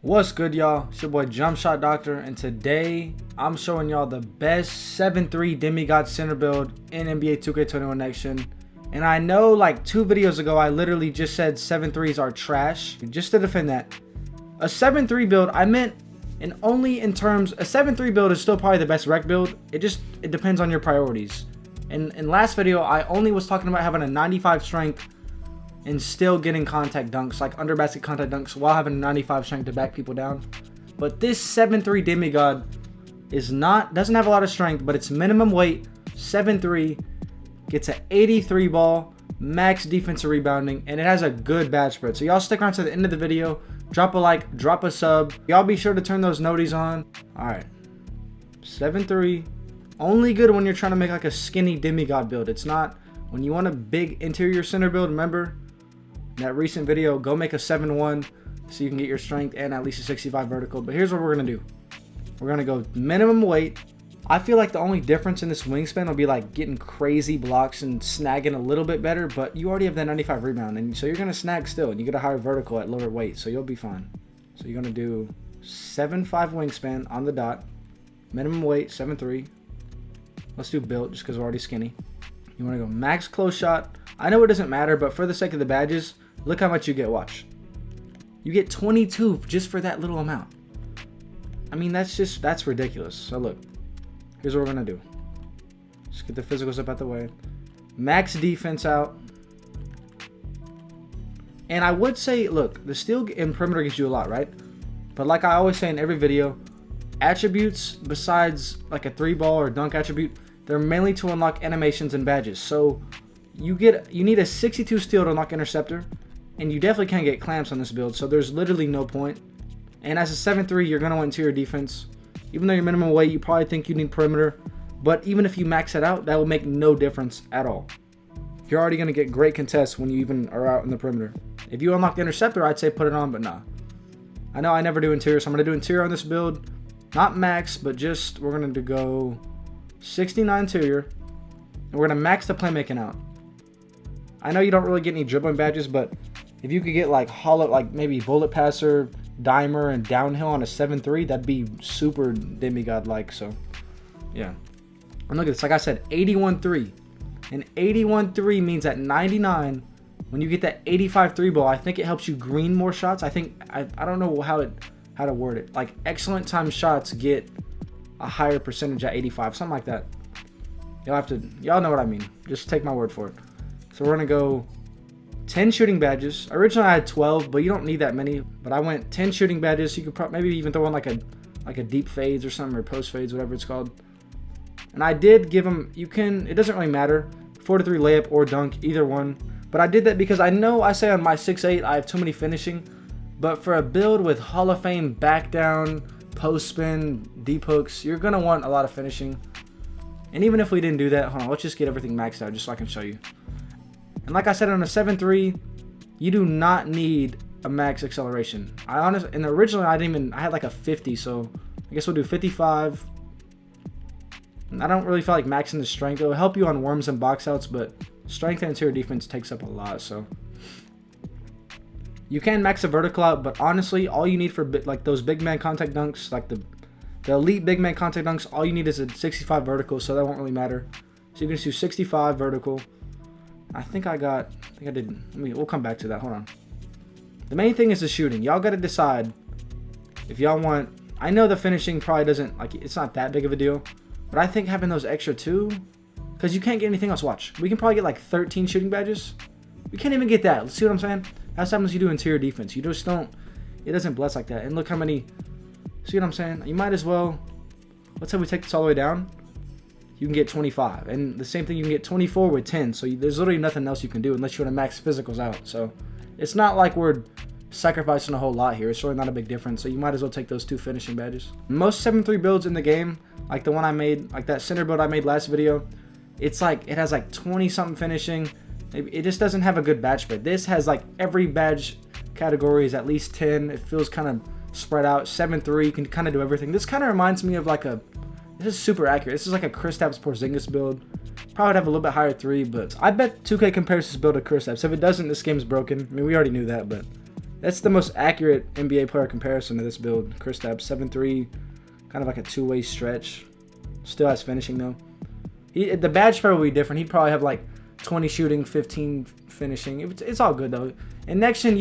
What's good, y'all? It's your boy Jump Shot Doctor, and today I'm showing y'all the best 7-3 Demigod center build in NBA 2K21 Next Gen. And I know like 2 videos ago I literally just said 7-3s are trash. Just to defend that, a 7-3 build, I meant only in terms, a 7-3 build is still probably the best rec build. It depends on your priorities. And in last video I only was talking about having a 95 strength and still getting contact dunks, like under basket contact dunks, while having a 95 strength to back people down. But this 7-3 Demigod doesn't have a lot of strength, but it's minimum weight, 7-3, gets an 83 ball, max defensive rebounding, and it has a good badge spread. So y'all stick around to the end of the video, drop a like, drop a sub. Y'all be sure to turn those noties on. Alright, 7-3, only good when you're trying to make like a skinny Demigod build. It's not when you want a big interior center build. Remember that recent video, go make a 7-1 so you can get your strength and at least a 65 vertical. But here's what we're gonna do. We're gonna go minimum weight. I feel like the only difference in this wingspan will be like getting crazy blocks and snagging a little bit better, but you already have that 95 rebound, and so you're gonna snag still, and you get a higher vertical at lower weight, so you'll be fine. So you're gonna do 7'5 wingspan on the dot, minimum weight 7'3. Let's do built just because we're already skinny. You want to go max close shot. I know it doesn't matter, but for the sake of the badges, look how much you get. Watch. You get 22 just for that little amount. I mean, that's ridiculous. So look, here's what we're going to do. Just get the physicals up out the way. Max defense out. And I would say, look, the steal and perimeter gives you a lot, right? But like I always say in every video, attributes besides like a 3-ball or dunk attribute, they're mainly to unlock animations and badges. So you need a 62 steal to unlock interceptor, and you definitely can't get clamps on this build, so there's literally no point. And as a 7-3, you're going to want interior defense. Even though your minimum weight, you probably think you need perimeter, but even if you max it out, that will make no difference at all. You're already going to get great contests when you even are out in the perimeter. If you unlock the interceptor, I'd say put it on, but nah. I know I never do interior, so I'm going to do interior on this build. Not max, but just we're going to go 69 interior, and we're going to max the playmaking out. I know you don't really get any dribbling badges, but if you could get like hollow, like maybe bullet passer, dimer, and downhill on a 7-3, that'd be super Demigod like. So yeah, and look at this, like I said, 81-3, and 81-3 means at 99 when you get that 85 3-ball, I think it helps you green more shots. I think I don't know how to word it, like excellent time shots get a higher percentage at 85, something like that. Y'all know what I mean, just take my word for it. So we're gonna go 10 shooting badges. Originally I had 12, but you don't need that many, but I went 10 shooting badges. You could maybe even throw in like a deep fades or something, or post fades, whatever it's called. And I did give them, it doesn't really matter, 4-3 layup or dunk, either one, but I did that because I know I say on my 6'8 I have too many finishing. But for a build with Hall of Fame back down, post spin, deep hooks, you're going to want a lot of finishing. And even if we didn't do that, hold on, let's just get everything maxed out just so I can show you. And like I said, on a 7-3, you do not need a max acceleration. And originally I had like a 50, so I guess we'll do 55. And I don't really feel like maxing the strength. It'll help you on worms and box outs, but strength and interior defense takes up a lot, so. You can max the vertical out, but honestly, all you need for like those big man contact dunks, like the elite big man contact dunks, all you need is a 65 vertical, so that won't really matter. So you can just do 65 vertical. I think I did. We'll come back to that. Hold on. The main thing is the shooting. Y'all got to decide if y'all want. I know the finishing probably doesn't, like, it's not that big of a deal, but I think having those extra 2, because you can't get anything else. Watch, we can probably get like 13 shooting badges. We can't even get that. Let's see what I'm saying. That's how much you do interior defense. You just don't, it doesn't bless like that. And look how many, see what I'm saying? You might as well, let's say we take this all the way down, you can get 25. And the same thing, you can get 24 with 10. So there's literally nothing else you can do unless you want to max physicals out. So it's not like we're sacrificing a whole lot here. It's really not a big difference. So you might as well take those 2 finishing badges. Most 7-3 builds in the game, like the one I made, like that center build I made last video, it's like, it has like 20 something finishing. It just doesn't have a good badge spread. This has like every badge category is at least 10. It feels kind of spread out. 7-3, you can kind of do everything. This kind of reminds me of like this is super accurate. This is like a Kristaps Porzingis build. Probably would have a little bit higher 3, but I bet 2K compares this build to Kristaps. If it doesn't, this game's broken. I mean, we already knew that, but That's the most accurate NBA player comparison to this build. Kristaps, 7'3", kind of like a two-way stretch. Still has finishing though. The badge probably would be different. He'd probably have like 20 shooting, 15 finishing. It's all good though. And next gen,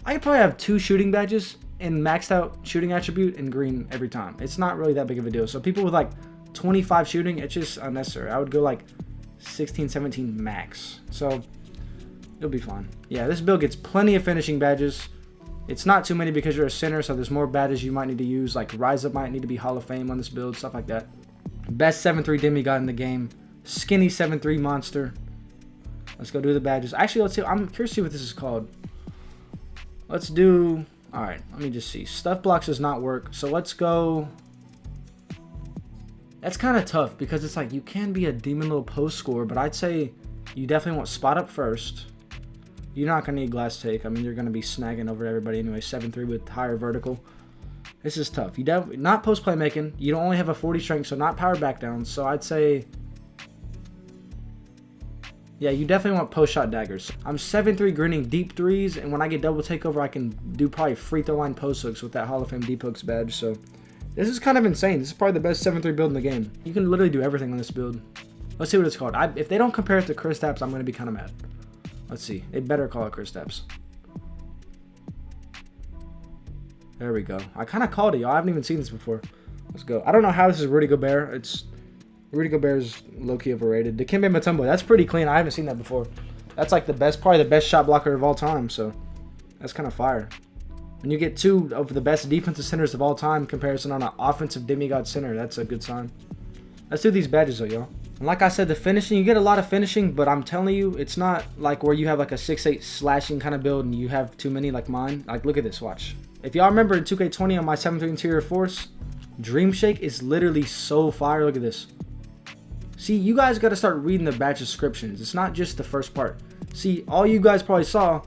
I could probably have 2 shooting badges and maxed out shooting attribute in green every time. It's not really that big of a deal. So people with like 25 shooting, it's just unnecessary. I would go like 16, 17 max. So it'll be fine. Yeah, this build gets plenty of finishing badges. It's not too many because you're a center, so there's more badges you might need to use. Like Rise Up might need to be Hall of Fame on this build, stuff like that. Best 7'3 Demigod in the game. Skinny 7'3 monster. Let's go do the badges. Actually, let's see. I'm curious to see what this is called. Let's do... Alright, let me just see. Stuff blocks does not work, so let's go... That's kind of tough because it's like you can be a demon little post scorer, but I'd say you definitely want spot up first. You're not going to need glass take. I mean, you're going to be snagging over everybody anyway. 7'3 with higher vertical. This is tough. You definitely not post playmaking. You don't only have a 40 strength, so not power back down. So I'd say... Yeah, you definitely want post shot daggers. I'm 7'3 greening deep threes, and when I get double takeover, I can do probably free throw line post hooks with that Hall of Fame deep hooks badge. So this is kind of insane. This is probably the best 7'3 build in the game. You can literally do everything on this build. Let's see what it's called. If they don't compare it to Kristaps, I'm going to be kind of mad. Let's see. They better call it Kristaps. There we go. I kind of called it, y'all. I haven't even seen this before. Let's go. I don't know how this is Rudy Gobert. Rudy Gobert is low-key overrated. Dikembe Mutombo, that's pretty clean. I haven't seen that before. That's like probably the best shot blocker of all time. So that's kind of fire. When you get 2 of the best defensive centers of all time comparison on an offensive demigod center, that's a good sign. Let's do these badges though, y'all. And like I said, the finishing, you get a lot of finishing, but I'm telling you, it's not like where you have like a 6'8 slashing kind of build and you have too many like mine. Like, look at this, watch. If y'all remember in 2K20 on my 7'3 interior force, Dream Shake is literally so fire. Look at this. See, you guys got to start reading the badge descriptions. It's not just the first part. See, all you guys probably saw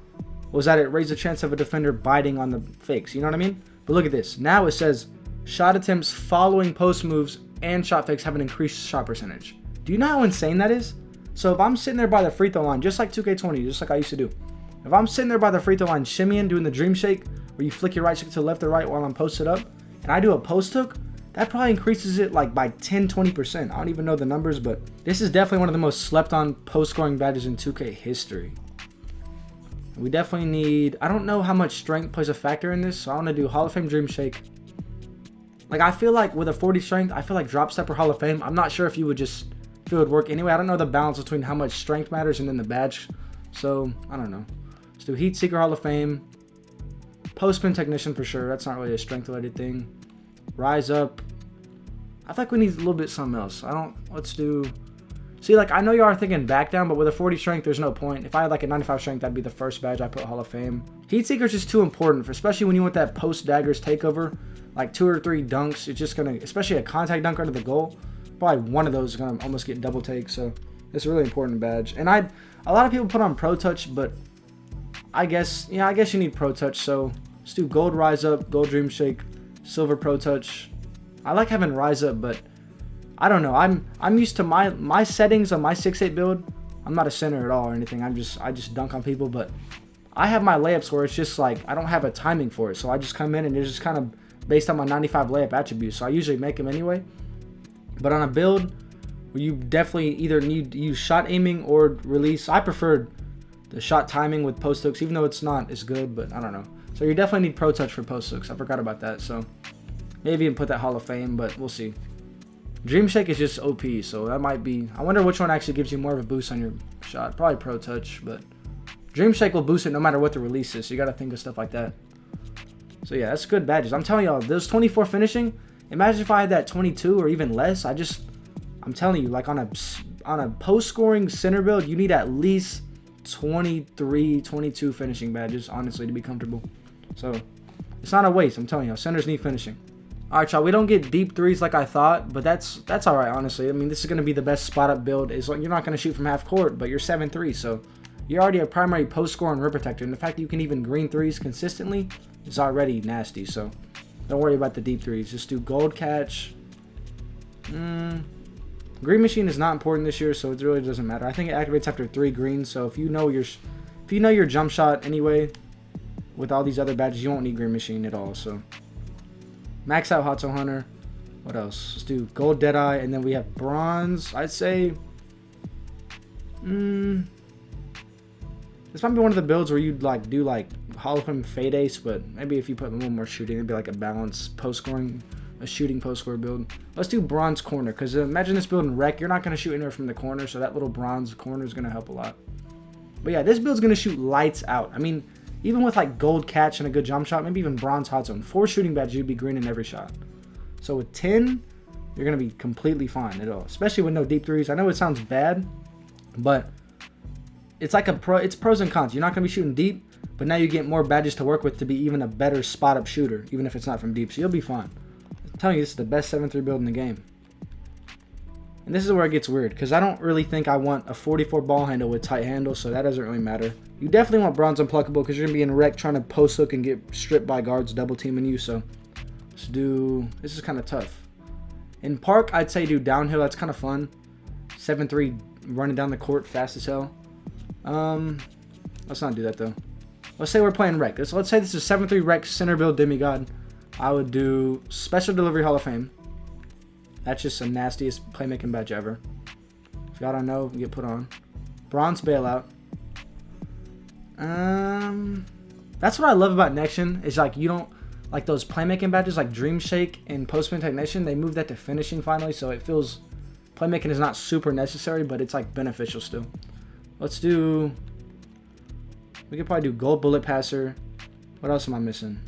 was that it raised the chance of a defender biting on the fakes. You know what I mean? But look at this. Now it says shot attempts following post moves and shot fakes have an increased shot percentage. Do you know how insane that is? So if I'm sitting there by the free throw line, just like 2K20, just like I used to do. If I'm sitting there by the free throw line shimmying, doing the dream shake, where you flick your right stick to the left or right while I'm posted up, and I do a post hook, that probably increases it like by 10-20%. I don't even know the numbers, but this is definitely one of the most slept on post scoring badges in 2K history. We definitely need, I don't know how much strength plays a factor in this, so I want to do Hall of Fame Dream Shake. Like, I feel like with a 40 strength, I feel like Drop Step or Hall of Fame. I'm not sure if it would work anyway. I don't know the balance between how much strength matters and then the badge. So, I don't know. Let's do Heat Seeker Hall of Fame. Post Spin Technician for sure. That's not really a strength related thing. Rise Up. I think we need a little bit something else. Let's do... See, like, I know you are thinking back down, but with a 40 strength, there's no point. If I had like a 95 strength, that'd be the first badge I put Hall of Fame. Heat Seeker is just too important, especially when you want that post daggers takeover. Like 2 or 3 dunks, it's just going to, especially a contact dunk under the goal, probably one of those is going to almost get double take. So it's a really important badge. And a lot of people put on Pro Touch, but I guess you need Pro Touch. So let's do Gold Rise Up, Gold Dream Shake, Silver Pro Touch. I like having Rise Up, but I don't know. I'm used to my settings on my 6'8 build. I'm not a center at all or anything. I just dunk on people, but I have my layups where it's just like I don't have a timing for it. So I just come in and it's just kind of based on my 95 layup attributes. So I usually make them anyway. But on a build where you definitely either need to use shot aiming or release, I prefer the shot timing with post hooks, even though it's not as good, but I don't know. So you definitely need Pro Touch for post hooks. I forgot about that. So maybe even put that Hall of Fame, but we'll see. Dream Shake is just OP, so that might be... I wonder which one actually gives you more of a boost on your shot. Probably Pro Touch, but Dream Shake will boost it no matter what the release is, so you got to think of stuff like that. So yeah, that's good badges. I'm telling y'all, those 24 finishing, imagine if I had that 22 or even less. I'm telling you, like on a post-scoring center build, you need at least 23, 22 finishing badges, honestly, to be comfortable. So it's not a waste, I'm telling y'all. Centers need finishing. Alright, y'all, we don't get deep threes like I thought, but that's alright, honestly. I mean, this is going to be the best spot-up build. It's like you're not going to shoot from half court, but you're 7'3", so you're already a primary post-scorer and rim protector. And the fact that you can even green threes consistently is already nasty, so don't worry about the deep threes. Just do gold catch. Green machine is not important this year, so it really doesn't matter. I think it activates after 3 greens, so if you know your jump shot anyway, with all these other badges, you won't need Green Machine at all. So max out Hot Hunter. What else? Let's do Gold Deadeye, and then we have Bronze. I'd say this might be one of the builds where you'd like do like Hall of Fame Fade Ace, but maybe if you put a little more shooting, it'd be like a balanced post scoring, a shooting post score build. Let's do Bronze Corner, because imagine this build in Rec, you're not going to shoot anywhere from the corner, so that little bronze corner is going to help a lot. But yeah, this build's going to shoot lights out. I mean, even with like Gold Catch and a good jump shot, maybe even Bronze Hot Zone, 4 shooting badges, you'd be green in every shot. So with 10, you're going to be completely fine at all, especially with no deep threes. I know it sounds bad, but it's like it's pros and cons. You're not going to be shooting deep, but now you get more badges to work with to be even a better spot up shooter, even if it's not from deep. So you'll be fine. I'm telling you, this is the best 7-3 build in the game. And this is where it gets weird, because I don't really think I want a 44 ball handle with tight handle, so that doesn't really matter. You definitely want Bronze Unpluckable, because you're going to be in Rec trying to post hook and get stripped by guards double teaming you. So let's do, this is kind of tough. In Park, I'd say do Downhill. That's kind of fun. 7-3 running down the court fast as hell. Let's not do that though. Let's say we're playing Rec. Let's say this is 7-3 Rec center build Demigod. I would do Special Delivery Hall of Fame. That's just the nastiest playmaking badge ever. If y'all don't know, get put on. Bronze Bailout. That's what I love about Nexion, is like you don't like those playmaking badges like Dream Shake and Postman Technician. They moved that to finishing finally, so it feels playmaking is not super necessary, but it's like beneficial still. Let's do, we could probably do Gold Bullet Passer. What else am I missing?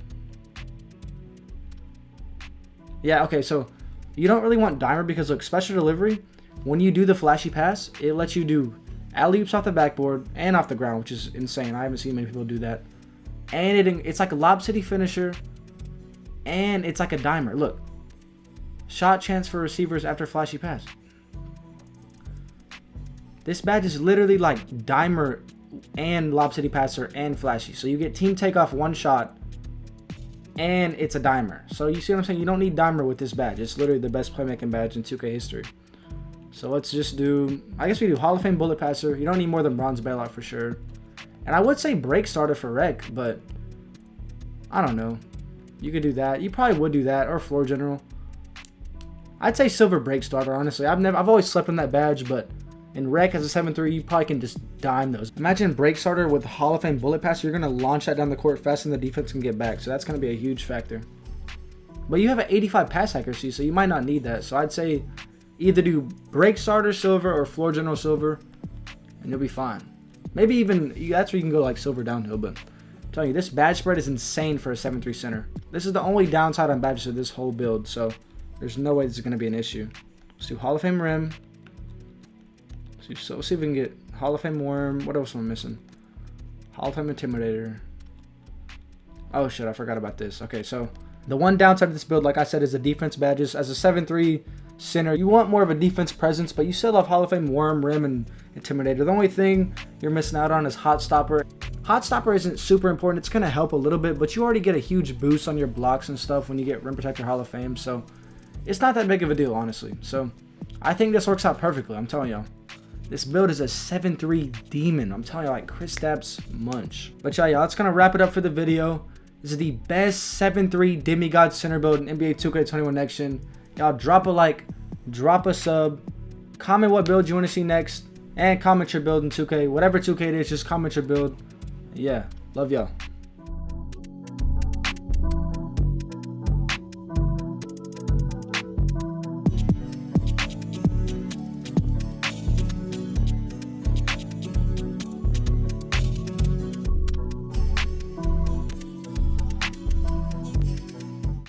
Yeah, okay, so you don't really want Dimer because look, Special Delivery, when you do the flashy pass, it lets you do alley-oops off the backboard and off the ground, which is insane. I haven't seen many people do that. And it's like a Lob City finisher, and it's like a Dimer. Look, shot chance for receivers after flashy pass. This badge is literally like Dimer and Lob City Passer and Flashy. So you get team takeoff one shot, and it's a Dimer. So you see what I'm saying? You don't need Dimer with this badge. It's literally the best playmaking badge in 2K history. So let's just do, I guess we do Hall of Fame Bullet Passer. You don't need more than Bronze Bailout for sure. And I would say Break Starter for Rec, but I don't know. You could do that. You probably would do that, or Floor General. I'd say Silver Break Starter, honestly. I've always slept on that badge, but in Rec as a 7-3, you probably can just dime those. Imagine Break Starter with Hall of Fame Bullet Passer. You're going to launch that down the court fast and the defense can get back. So that's going to be a huge factor. But you have an 85 pass accuracy, so you might not need that. So I'd say either do Break Starter Silver or Floor General Silver, and you'll be fine. Maybe even, that's where you can go like Silver Downhill, but I'm telling you, this badge spread is insane for a 7-3 center. This is the only downside on badges of this whole build, so there's no way this is going to be an issue. Let's do Hall of Fame Rim. So let's see if we can get Hall of Fame Worm. What else am I missing? Hall of Fame Intimidator. Oh shit, I forgot about this. Okay, so the one downside of this build, like I said, is the defense badges. As a 7-3 center, you want more of a defense presence, but you still have Hall of Fame Worm, Rim, and Intimidator. The only thing you're missing out on is Hot Stopper. Hot Stopper isn't super important. It's going to help a little bit, but you already get a huge boost on your blocks and stuff when you get Rim Protector Hall of Fame, so it's not that big of a deal, honestly. So I think this works out perfectly, I'm telling y'all. This build is a 7-3 demon. I'm telling you, like Kristaps Munch. But yeah, that's going to wrap it up for the video. This is the best 7-3 Demigod center build in NBA 2K21 next gen. Y'all drop a like, drop a sub, comment what build you want to see next, and comment your build in 2K. Whatever 2K it is, just comment your build. Yeah, love y'all.